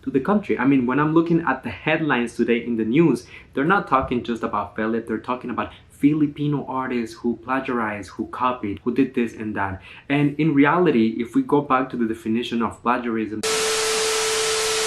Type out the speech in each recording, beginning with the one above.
to the country. I mean, when I'm looking at the headlines today in the news, they're not talking just about Felip, they're talking about Filipino artists who plagiarized, who copied, who did this and that. And in reality, if we go back to the definition of plagiarism.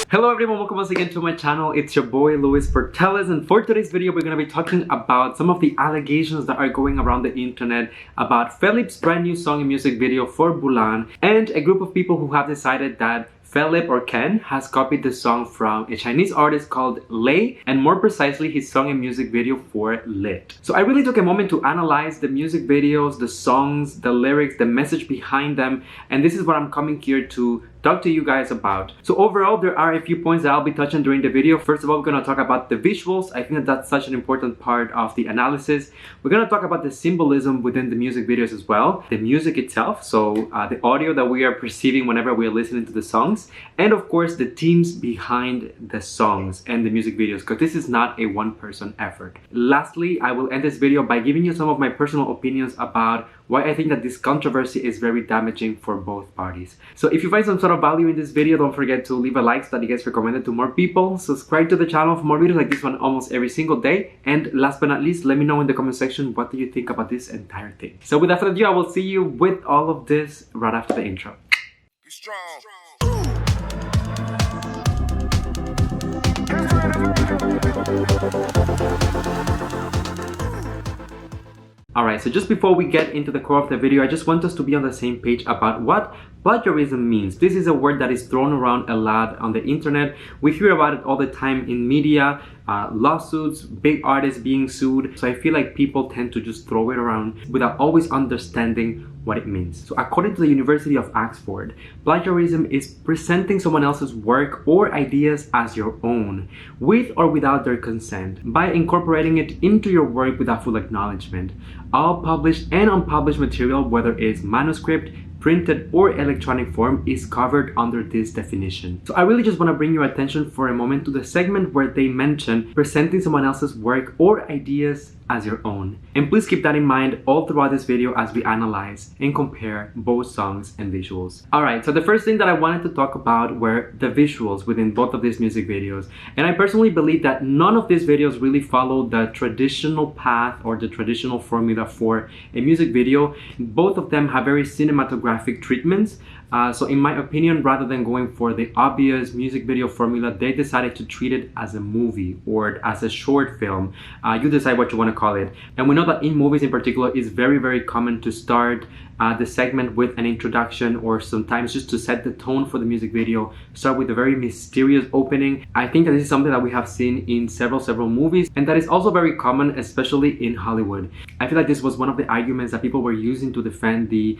Hello everyone, welcome once again to my channel. It's your boy Portelles, and for today's video we're going to be talking about some of the allegations that are going around the internet about Felip's brand new song and music video for Bulan, and a group of people who have decided that Felip, or Ken, has copied the song from a Chinese artist called Lei, and more precisely his song and music video for Lit. So I really took a moment to analyze the music videos, the songs, the lyrics, the message behind them, and this is what I'm coming here to talk to you guys about. So overall, there are a few points that I'll be touching during the video. First of all, we're going to talk about the visuals. I think that that's such an important part of the analysis. We're going to talk about the symbolism within the music videos as well, the music itself, so the audio that we are perceiving whenever we are listening to the songs, and of course the teams behind the songs and the music videos, because this is not a one-person effort. Lastly, I will end this video by giving you some of my personal opinions about why I think that this controversy is very damaging for both parties. So if you find some sort of value in this video, don't forget to leave a like so that it gets recommended to more people. Subscribe to the channel for more videos like this one almost every single day. And last but not least, let me know in the comment section what do you think about this entire thing. So without further ado, I will see you with all of this right after the intro. Be strong. Alright, so just before we get into the core of the video, I just want us to be on the same page about what plagiarism means. This is a word that is thrown around a lot on the internet. We hear about it all the time in media, lawsuits, big artists being sued. So I feel like people tend to just throw it around without always understanding what it means. So according to the University of Oxford, plagiarism is presenting someone else's work or ideas as your own, with or without their consent, by incorporating it into your work without full acknowledgement. All published and unpublished material, whether it's manuscript, printed or electronic form, is covered under this definition. So I really just want to bring your attention for a moment to the segment where they mention presenting someone else's work or ideas as your own. And please keep that in mind all throughout this video as we analyze and compare both songs and visuals. Alright, so the first thing that I wanted to talk about were the visuals within both of these music videos. And I personally believe that none of these videos really follow the traditional path or the traditional formula for a music video. Both of them have very cinematographic treatments. So in my opinion, rather than going for the obvious music video formula, they decided to treat it as a movie or as a short film. You decide what you want to call it. And we know that in movies in particular, it's very common to start the segment with an introduction, or sometimes just to set the tone for the music video, start with a very mysterious opening. I think that this is something that we have seen in several movies, and that is also very common, especially in Hollywood. I feel like this was one of the arguments that people were using to defend the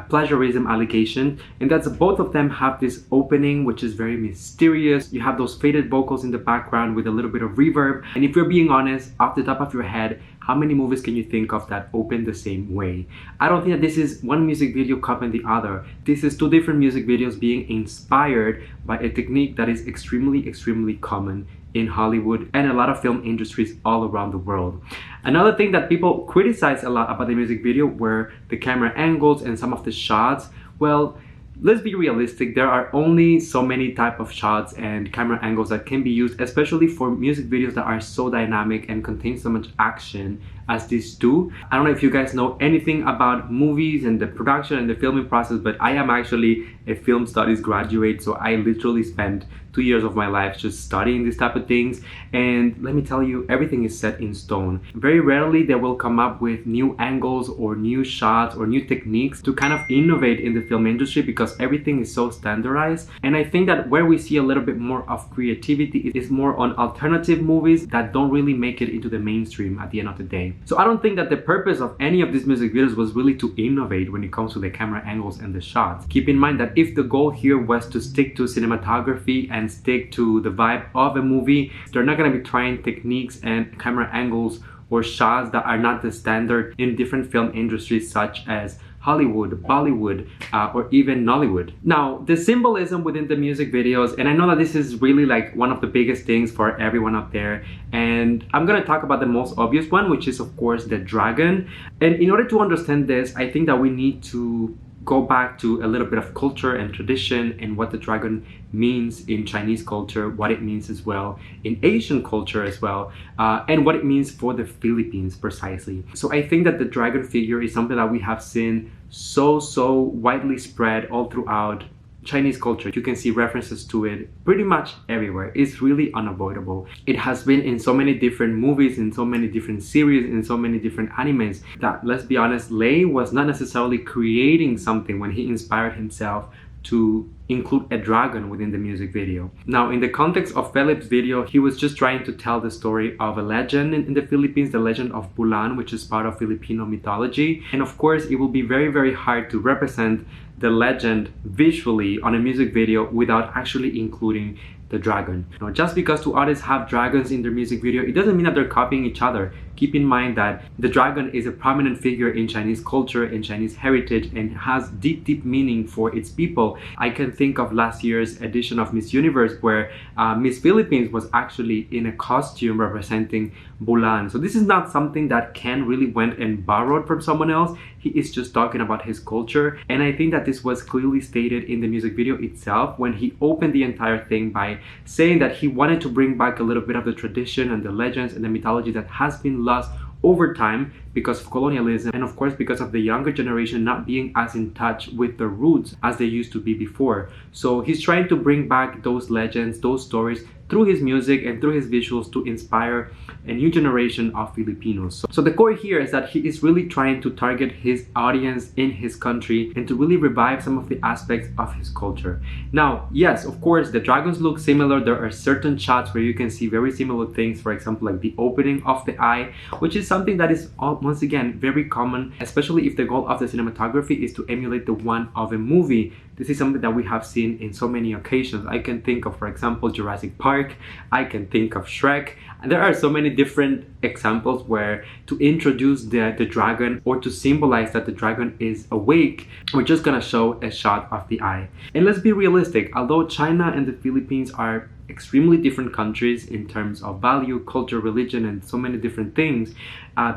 plagiarism allegation, and that's both of them have this opening which is very mysterious. You have those faded vocals in the background with a little bit of reverb, and if you're being honest, off the top of your head, how many movies can you think of that open the same way? I don't think that this is one music video copying the other. This is two different music videos being inspired by a technique that is extremely common in Hollywood and a lot of film industries all around the world. Another thing that people criticize a lot about the music video were the camera angles and some of the shots. Well, let's be realistic, there are only so many type of shots and camera angles that can be used, especially for music videos that are so dynamic and contain so much action as these do. I don't know if you guys know anything about movies and the production and the filming process, but I am actually a film studies graduate, so I literally spent 2 years of my life just studying these type of things, and let me tell you, everything is set in stone. Very rarely they will come up with new angles or new shots or new techniques to kind of innovate in the film industry, because everything is so standardized. And I think that where we see a little bit more of creativity is more on alternative movies that don't really make it into the mainstream at the end of the day. So I don't think that the purpose of any of these music videos was really to innovate when it comes to the camera angles and the shots. Keep in mind that if the goal here was to stick to cinematography and stick to the vibe of a movie, they're not going to be trying techniques and camera angles or shots that are not the standard in different film industries such as Hollywood, Bollywood, or even Nollywood. Now, the symbolism within the music videos, and I know that this is really like one of the biggest things for everyone out there, and I'm gonna talk about the most obvious one, which is of course the dragon. And in order to understand this, I think that we need to go back to a little bit of culture and tradition and what the dragon means in Chinese culture, what it means as well in Asian culture as well, and what it means for the Philippines precisely. So I think that the dragon figure is something that we have seen so widely spread all throughout Chinese culture. You can see references to it pretty much everywhere. It's really unavoidable. It has been in so many different movies, in so many different series, in so many different animes that, let's be honest, Lei was not necessarily creating something when he inspired himself to include a dragon within the music video. Now, in the context of Felip's video, he was just trying to tell the story of a legend in the Philippines, the legend of Bulan, which is part of Filipino mythology. And of course, it will be very hard to represent the legend visually on a music video without actually including the dragon. Now, just because two artists have dragons in their music video, it doesn't mean that they're copying each other. Keep in mind that the dragon is a prominent figure in Chinese culture and Chinese heritage and has deep meaning for its people. I can think of last year's edition of Miss Universe where Miss Philippines was actually in a costume representing Bulan. So this is not something that Ken really went and borrowed from someone else. He is just talking about his culture, and I think that this was clearly stated in the music video itself when he opened the entire thing by saying that he wanted to bring back a little bit of the tradition and the legends and the mythology that has been lost over time because of colonialism, and of course because of the younger generation not being as in touch with the roots as they used to be before. So he's trying to bring back those legends, those stories through his music and through his visuals to inspire a new generation of Filipinos. So the core here is that he is really trying to target his audience in his country and to really revive some of the aspects of his culture. Now, yes, of course, the dragons look similar. There are certain shots where you can see very similar things, for example, like the opening of the eye, which is something that is, once again, very common, especially if the goal of the cinematography is to emulate the one of a movie. This is something that we have seen in so many occasions. I can think of, for example, Jurassic Park. I can think of Shrek. And there are so many different examples where to introduce the dragon or to symbolize that the dragon is awake, we're just gonna show a shot of the eye. And let's be realistic, although China and the Philippines are extremely different countries in terms of value, culture, religion, and so many different things,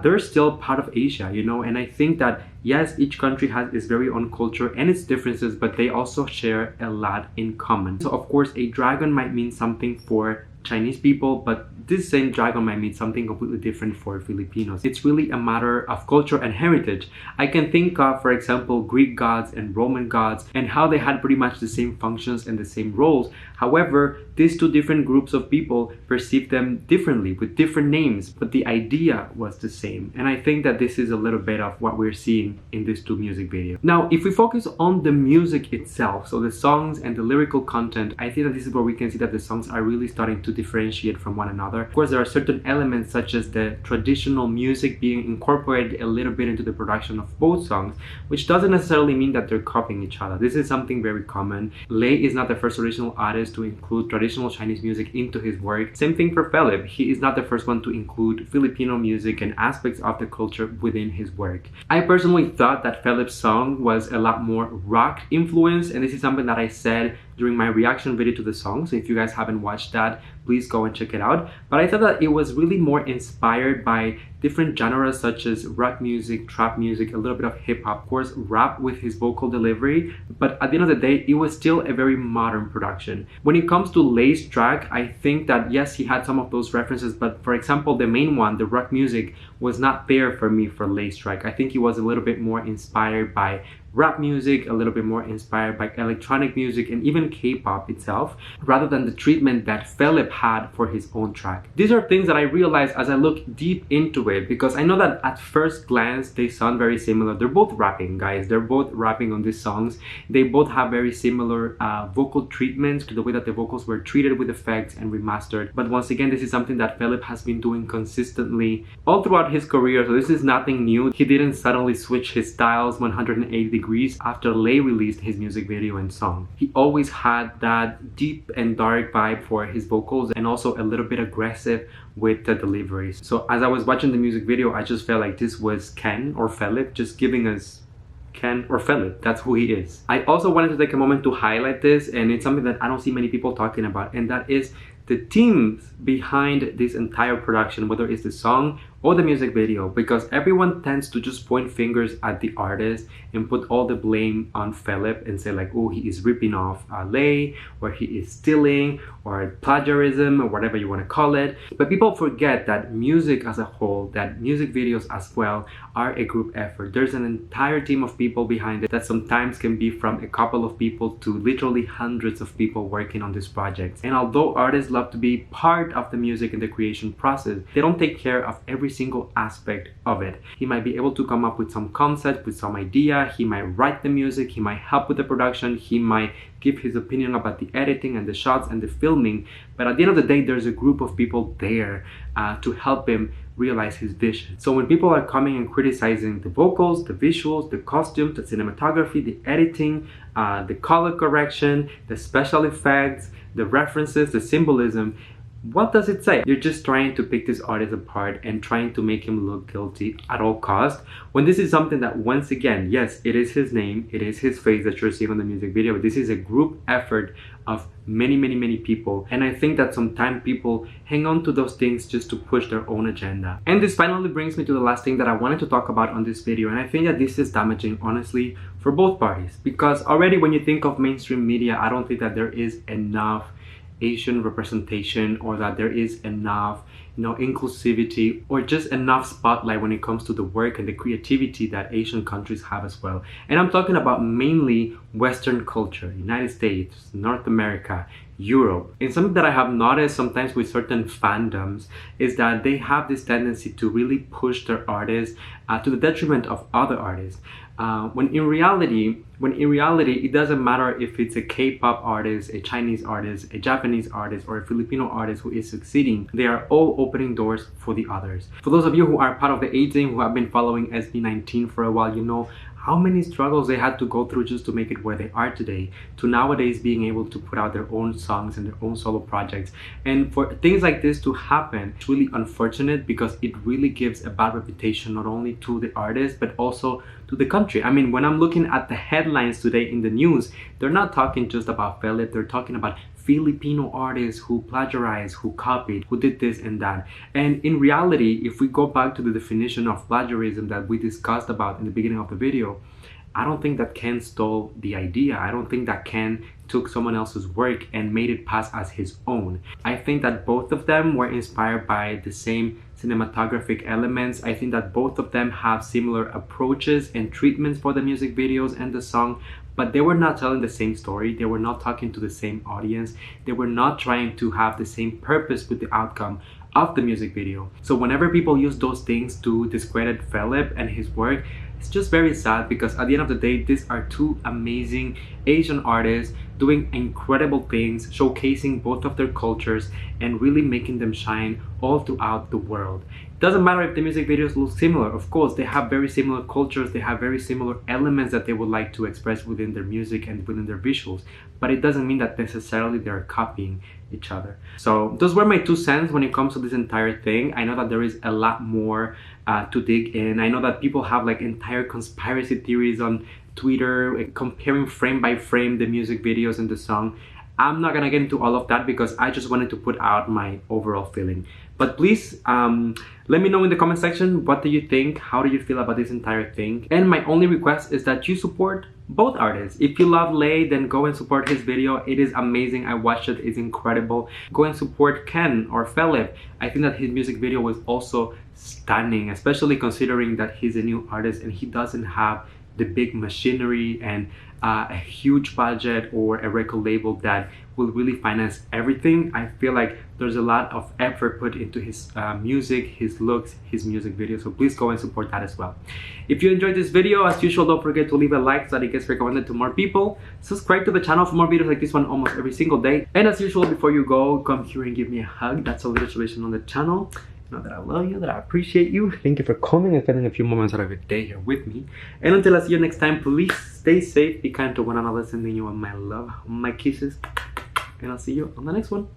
they're still part of Asia, you know. And I think that yes, each country has its very own culture and its differences, but they also share a lot in common. So of course, a dragon might mean something for Chinese people, but this same dragon might mean something completely different for Filipinos. It's really a matter of culture and heritage. I can think of, for example, Greek gods and Roman gods and how they had pretty much the same functions and the same roles. However, these two different groups of people perceived them differently with different names, but the idea was the same. And I think that this is a little bit of what we're seeing in these two music videos. Now, if we focus on the music itself, so the songs and the lyrical content, I think that this is where we can see that the songs are really starting to differentiate from one another. Of course, there are certain elements such as the traditional music being incorporated a little bit into the production of both songs, which doesn't necessarily mean that they're copying each other. This is something very common. Lei is not the first original artist to include traditional Chinese music into his work. Same thing for Felip. He is not the first one to include Filipino music and aspects of the culture within his work. I personally thought that Felip's song was a lot more rock influenced, and this is something that I said during my reaction video to the song. So if you guys haven't watched that, please go and check it out. But I thought that it was really more inspired by different genres such as rock music, trap music, a little bit of hip hop, of course, rap with his vocal delivery. But at the end of the day, it was still a very modern production. When it comes to Lei's track, I think that yes, he had some of those references, but for example, the main one, the rock music, was not there for me for Lei's track. I think he was a little bit more inspired by rap music, a little bit more inspired by electronic music and even K-pop itself, rather than the treatment that Felip had for his own track. These are things that I realized as I look deep into it, because I know that at first glance they sound very similar. They're both rapping, guys. They're both rapping on these songs. They both have very similar vocal treatments to the way that the vocals were treated with effects and remastered. But once again, this is something that Felip has been doing consistently all throughout his career, so this is nothing new. He didn't suddenly switch his styles 180 degrees after Lei released his music video and song. He always had that deep and dark vibe for his vocals and also a little bit aggressive with the deliveries. So as I was watching the music video, I just felt like this was Ken or Felip just giving us Ken or Felip. That's who he is. I also wanted to take a moment to highlight this, and it's something that I don't see many people talking about, and that is the teams behind this entire production, whether it's the song or the music video, because everyone tends to just point fingers at the artist and put all the blame on Felip and say like, oh, he is ripping off Lay, or he is stealing, or plagiarism, or whatever you want to call it. But people forget that music as a whole, that music videos as well, are a group effort. There's an entire team of people behind it that sometimes can be from a couple of people to literally hundreds of people working on this project. And although artists love to be part of the music and the creation process, they don't take care of every single aspect of it. He might be able to come up with some concept, with some idea, he might write the music, he might help with the production, he might give his opinion about the editing and the shots and the filming, but at the end of the day, there's a group of people there to help him realize his vision. So when people are coming and criticizing the vocals, the visuals, the costumes, the cinematography, the editing, the color correction, the special effects, the references, the symbolism, what does it say? You're just trying to pick this artist apart and trying to make him look guilty at all costs, when this is something that, once again, yes, it is his name, it is his face that you're seeing on the music video, but this is a group effort of many people. And I think that sometimes people hang on to those things just to push their own agenda. And this finally brings me to the last thing that I wanted to talk about on this video, and I think that this is damaging, honestly, for both parties, because already when you think of mainstream media, I don't think that there is enough Asian representation, or that there is enough, inclusivity, or just enough spotlight when it comes to the work and the creativity that Asian countries have as well. And I'm talking about mainly Western culture, United States, North America, Europe. And something that I have noticed sometimes with certain fandoms is that they have this tendency to really push their artists to the detriment of other artists. When in reality, it doesn't matter if it's a K-pop artist, a Chinese artist, a Japanese artist, or a Filipino artist who is succeeding. They are all opening doors for the others. For those of you who are part of the A team, who have been following SB19 for a while, you know how many struggles they had to go through just to make it where they are today, to nowadays being able to put out their own songs and their own solo projects. And for things like this to happen, it's really unfortunate, because it really gives a bad reputation not only to the artist but also to the country. I mean, when I'm looking at the headlines today in the news, they're not talking just about Felip, they're talking about Filipino artists who plagiarized, who copied, who did this and that. And in reality, if we go back to the definition of plagiarism that we discussed about in the beginning of the video, I don't think that Ken stole the idea. I don't think that Ken took someone else's work and made it pass as his own. I think that both of them were inspired by the same cinematographic elements. I think that both of them have similar approaches and treatments for the music videos and the song, but they were not telling the same story. They were not talking to the same audience. They were not trying to have the same purpose with the outcome of the music video. So whenever people use those things to discredit Felip and his work, it's just very sad, because at the end of the day, these are two amazing Asian artists doing incredible things, showcasing both of their cultures and really making them shine all throughout the world. It doesn't matter if the music videos look similar. Of course, they have very similar cultures, they have very similar elements that they would like to express within their music and within their visuals, but it doesn't mean that necessarily they're copying each other. So those were my 2 cents when it comes to this entire thing. I know that there is a lot more to dig in. I know that people have like entire conspiracy theories on Twitter, comparing frame by frame the music videos and the song. I'm not gonna get into all of that, because I just wanted to put out my overall feeling. But please let me know in the comment section, what do you think? How do you feel about this entire thing? And my only request is that you support both artists. If you love Lay, then go and support his video. It is amazing. I watched it. It's incredible. Go and support Ken or Felip. I think that his music video was also stunning, especially considering that he's a new artist and he doesn't have the big machinery and a huge budget or a record label that will really finance everything. I feel like there's a lot of effort put into his music, his looks, his music videos. So please go and support that as well. If you enjoyed this video, as usual, don't forget to leave a like so that it gets recommended to more people. Subscribe to the channel for more videos like this one almost every single day. And as usual, before you go, come here and give me a hug. That's a little tradition on the channel. Know that I love you, that I appreciate you. Thank you for coming and spending a few moments out of your day here with me. And until I see you next time, please stay safe, be kind to one another, sending you all my love, my kisses, and I'll see you on the next one.